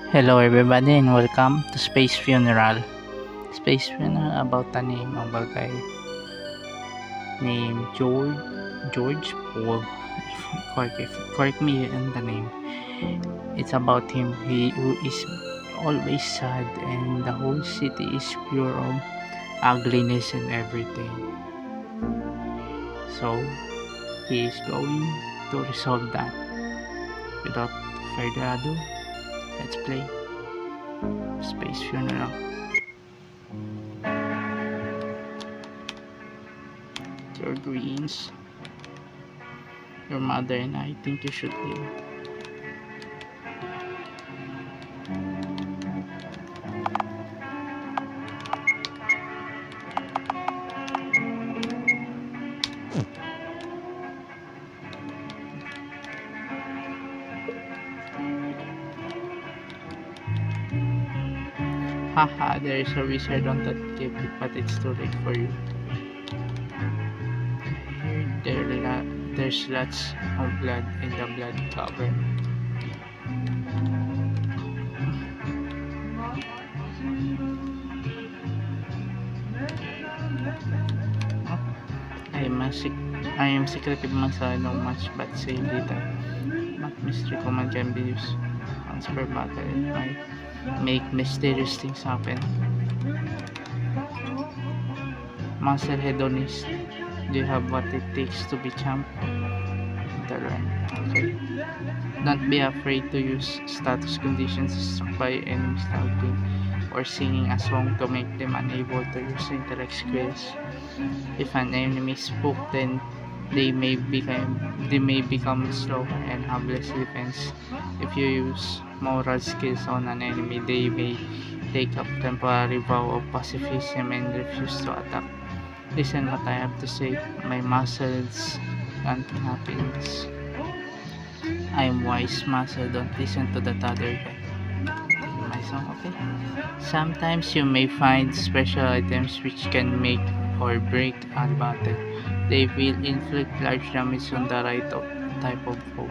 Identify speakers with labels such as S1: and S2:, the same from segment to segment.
S1: Hello everybody and welcome to Space Funeral. Space Funeral about a name of a guy named George Paul. Correct me in the name. It's about him who is always sad and the whole city is pure of ugliness and everything. So he is going to resolve that. Without further ado, let's play Space Funeral. Your greens. Your mother and I think you should leave. Haha, there is a wizard on that cave, but it's too late for you. There's lots of blood in the blood cavern. I am secretive myself, no much, but say little. Not mystery command can be used once per battle. It might make mysterious things happen. Muscle hedonist, do you have what it takes to be champ? Okay. Don't be afraid to use status conditions struck by enemies talking or singing a song to make them unable to use intellect skills. If an enemy spook, then they may become slower and have less defense. If you use moral skills on an enemy, they may take up temporary vow of pacifism and refuse to attack. Listen what I have to say. My muscles and happiness. I'm wise muscle, don't listen to that other guy. My song, okay? Sometimes you may find special items which can make or break a battle. They will inflict large damage on the type of foe.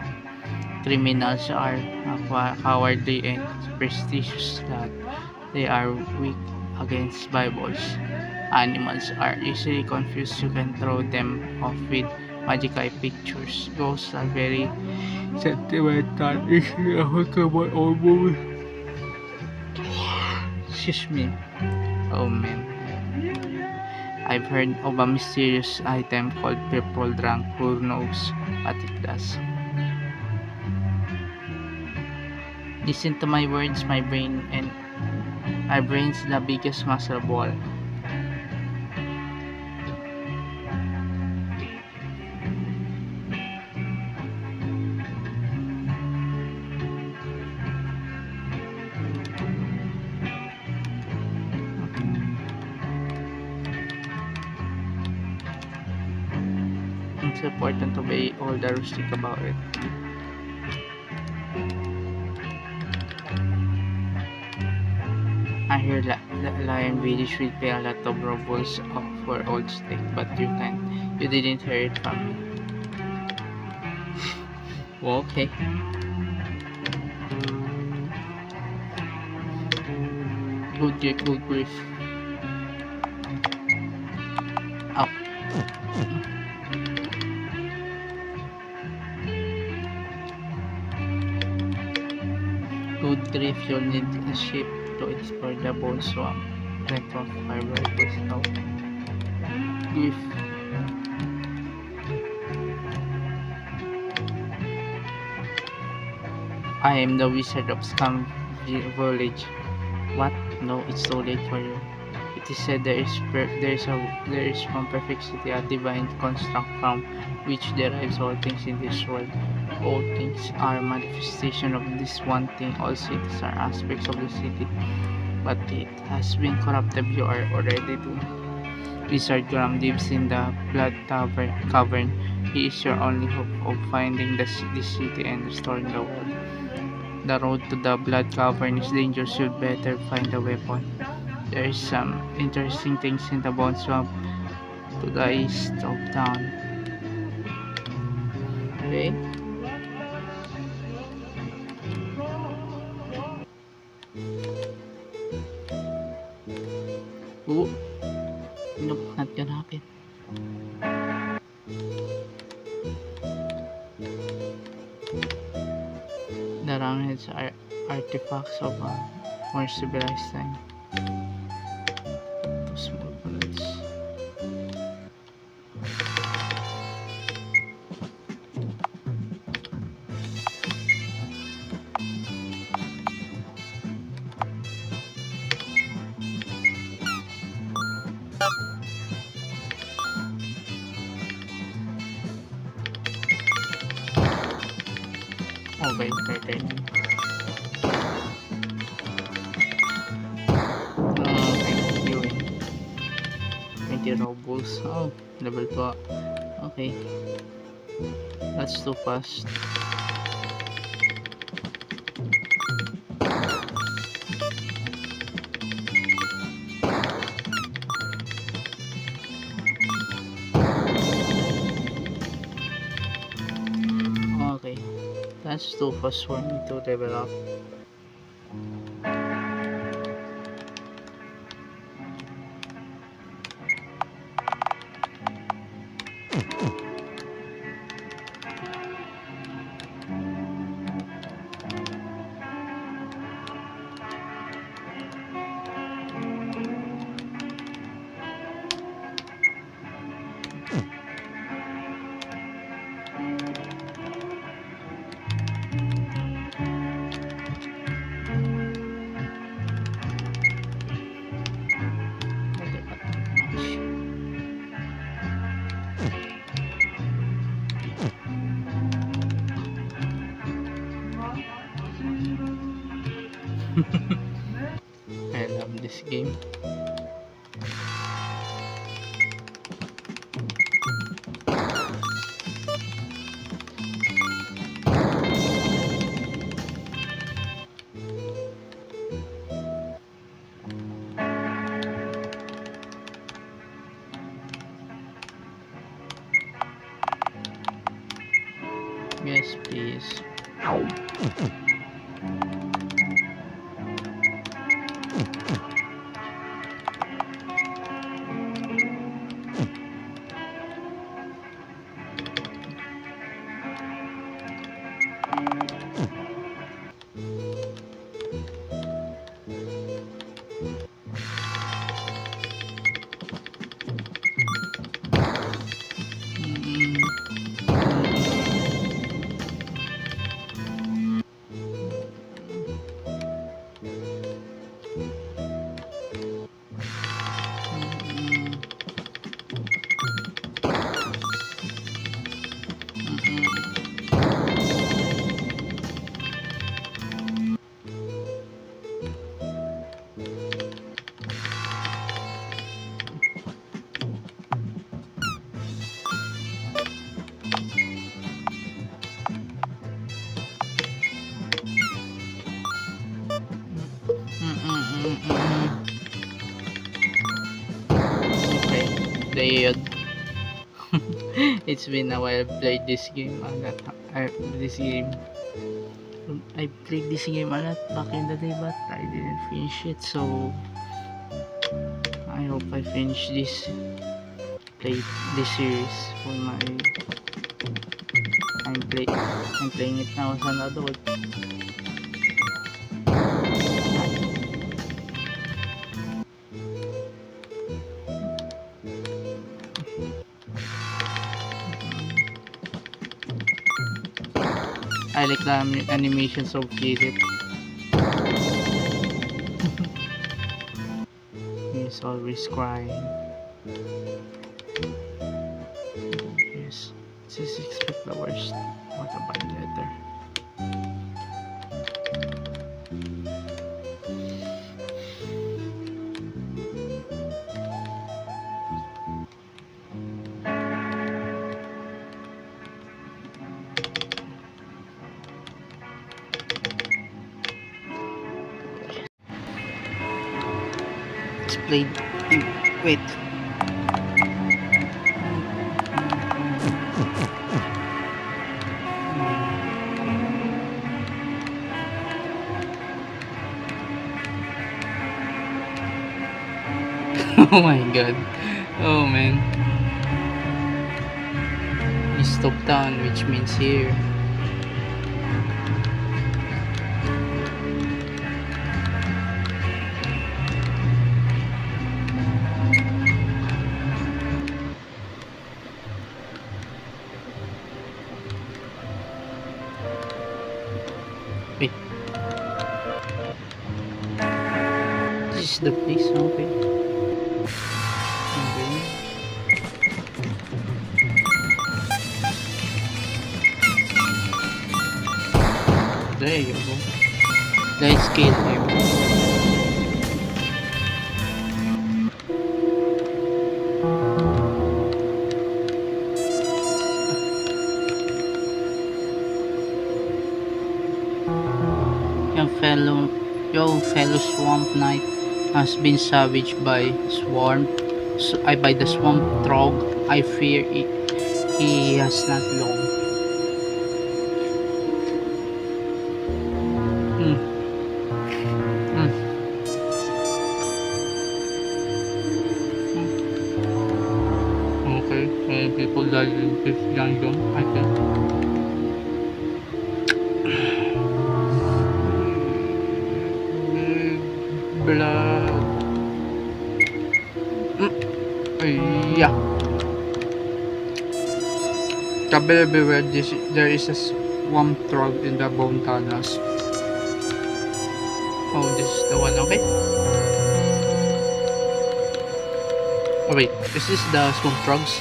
S1: Criminals are cowardly and superstitious that they are weak against Bibles. Animals are easily confused. You can throw them off with magic eye pictures. Ghosts are very sentimental, easily affectable or moved. Excuse me. Oh man. I've heard of a mysterious item called purple drunk. Who knows what it does? Listen to my words, my brain's the biggest muscle ball. It's important to be all the rustic about it. I hear that Lion Village will pay a lot of rubles for old steak, but you didn't hear it from me. Well, okay. Good grief. Up. Good grief, you'll need a ship to explore the bone swamp. Electron fiber crystal. Grief. I am the wizard of Scam Village. What? No, it's too late for you. It is said there is from perfect city a divine construct from which derives all things in this world. All things are manifestation of this one thing. All cities are aspects of the city, but it has been corrupted. You are already doomed. Wizard Graham lives in the Blood Cavern. He is your only hope of finding this city and restoring the world. The road to the Blood Cavern is dangerous. You'd better find a weapon. There is some interesting things in the Bone Swamp to the east of town. Okay. Bakit? The Roundheads are artifacts of a more civilized time. Two small bullets. Okay, okay. Okay, viewing. 20 robles. Oh, level 2. Okay. That's too fast. Okay. That's too fast for me to level up. Okay, but not much. I love this game. Yes, please. Okay, Dayod. It's been a while I played this game a lot. I played this game a lot back in the day, but I didn't finish it. So I hope I finish play this series for my. I'm playing it now as an adult. I like the animations of Philip. He's always crying. Yes, just expect the worst. What a bad letter. Let's play. Wait. Oh my god. Oh man. east of town, which means here. Wait. This is the place, okay. Okay. There you go. Let's kill him. Your fellow swamp knight has been savaged by by the swamp trog. I fear he has not long. Hmm. Hmm. Okay, many people died in this jungle, I think. Blood. Yeah. Trouble everywhere. There is a swamp trog in the bone tunnels. Oh, this is the one, okay? Oh wait, is this the swamp trogs?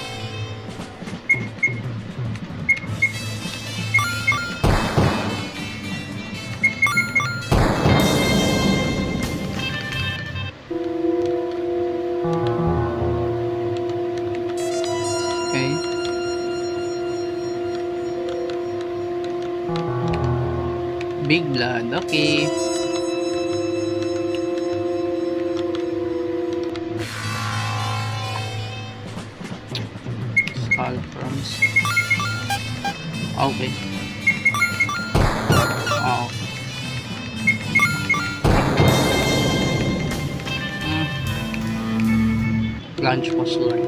S1: Okay. Big blood, okay. Skull crumbs. Okay. Oh. Lunch was learned.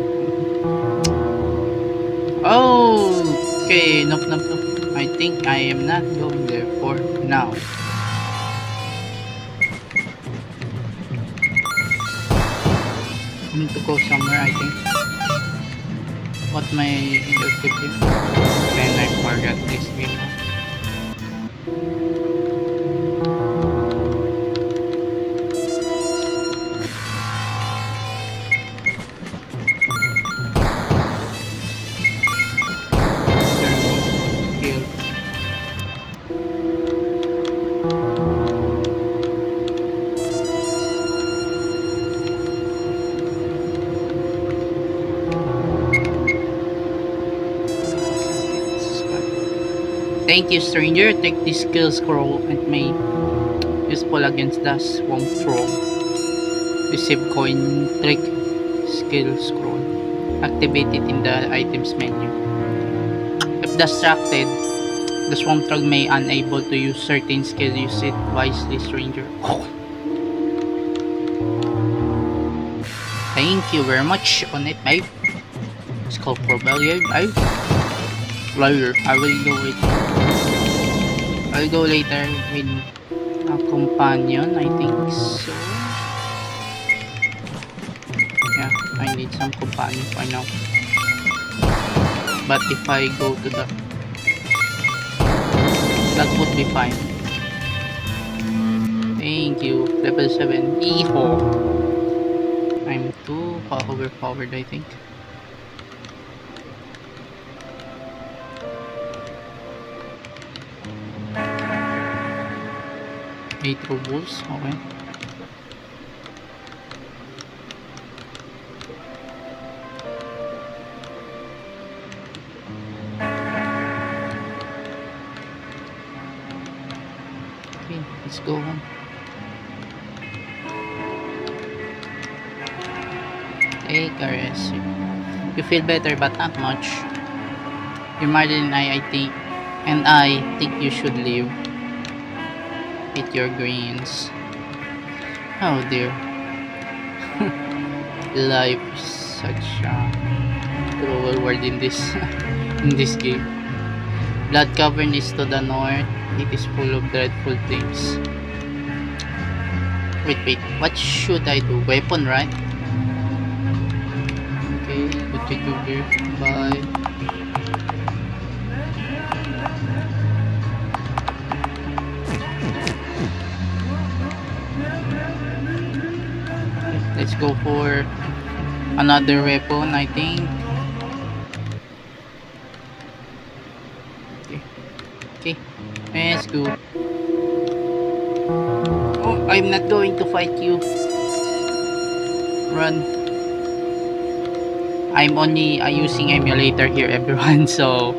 S1: Okay, nope. I think I am not going there for now. I need to go somewhere, I think. What my objective? Then I forgot this game. Thank you, stranger. Take this skill scroll and may useful against the swamp frog. Receive coin trick skill scroll. Activate it in the items menu. If distracted, the swamp frog may unable to use certain skills. Use it wisely, stranger. Thank you very much on it, mate. Skull for value, mate. Later, I will do it. I'll go later with a companion, I think so. Yeah, I need some companion for now. But if I go to that would be fine. Thank you. Level 7. Iho. I'm too overpowered, I think. Bulls, okay. Okay, let's go home. Hey, Caress. You feel better, but not much. You're Martin and I think you should leave. Eat your greens. Oh dear. Life is such a cruel world in this. in this game. Blood Cavern is to the north. It is full of dreadful things. Wait. What should I do? Weapon, right? Okay, what to do here? Bye. Let's go for another weapon, I think. Okay, let's go. Oh, I'm not going to fight you. Run. I'm only using emulator here, everyone. So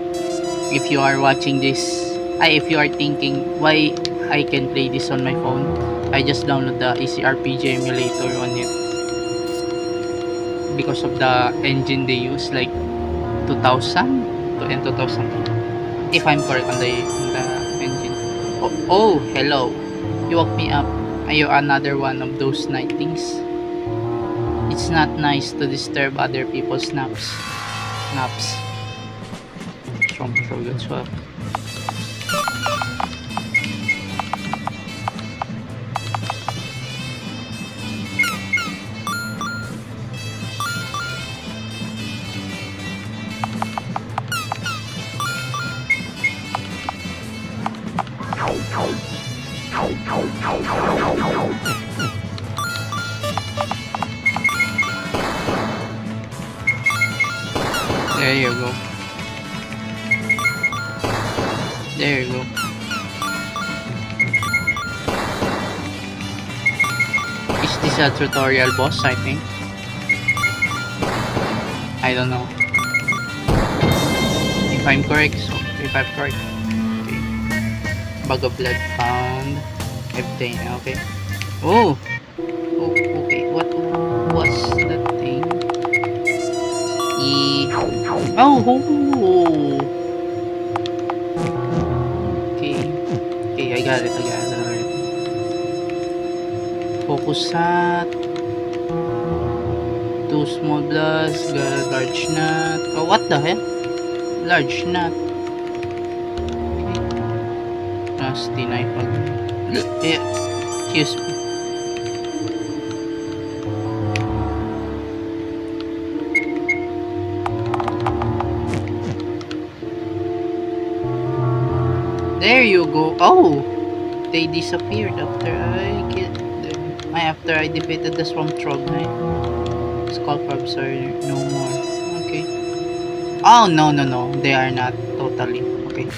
S1: if you are watching this, if you are thinking why I can play this on my phone, I just download the Easy RPG emulator on it because of the engine they use, like 2000 and 2000, if I'm correct on the engine. Oh, hello. You woke me up. Are you another one of those night things? It's not nice to disturb other people's naps. Strong shogun swap. There you go. There you go. Is this a tutorial boss, I think? I don't know. If I'm correct, okay. Bag of blood found. Obtained, okay. Oh, okay. What was that thing? Okay, I got it. Alright. Focus hat. 2 small blast, got a large nut. Oh, what the hell? Large nut. Okay. Nasty knife. Yeah, excuse me. There you go. Oh, they disappeared after I killed them. After I defeated the Swamp Trognight. Skull crabs are no more. Okay. Oh, no. They are not totally. Okay.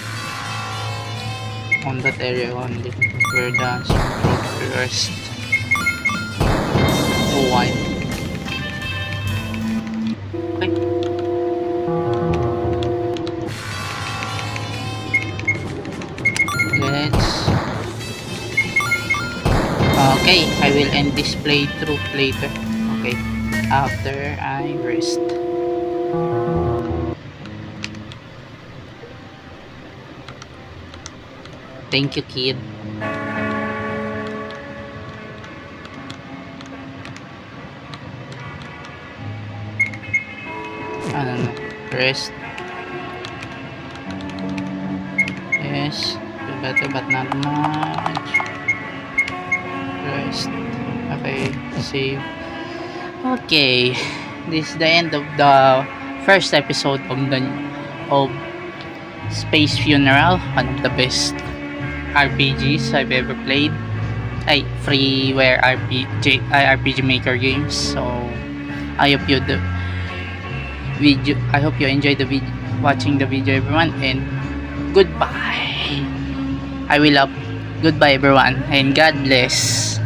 S1: On that area only. Where the Swamp Trog rest. Oh, why? Okay, I will end this playthrough later. Okay, after I rest. Thank you, kid. I don't know. Rest. Yes, better but not much. Rest. Okay, save. Okay, this is the end of the first episode of Space Funeral, one of the best RPGs I've ever played. Freeware RPG Maker games. So I hope you enjoyed the video, watching the video, everyone, and goodbye. I will up. Goodbye, everyone, and God bless.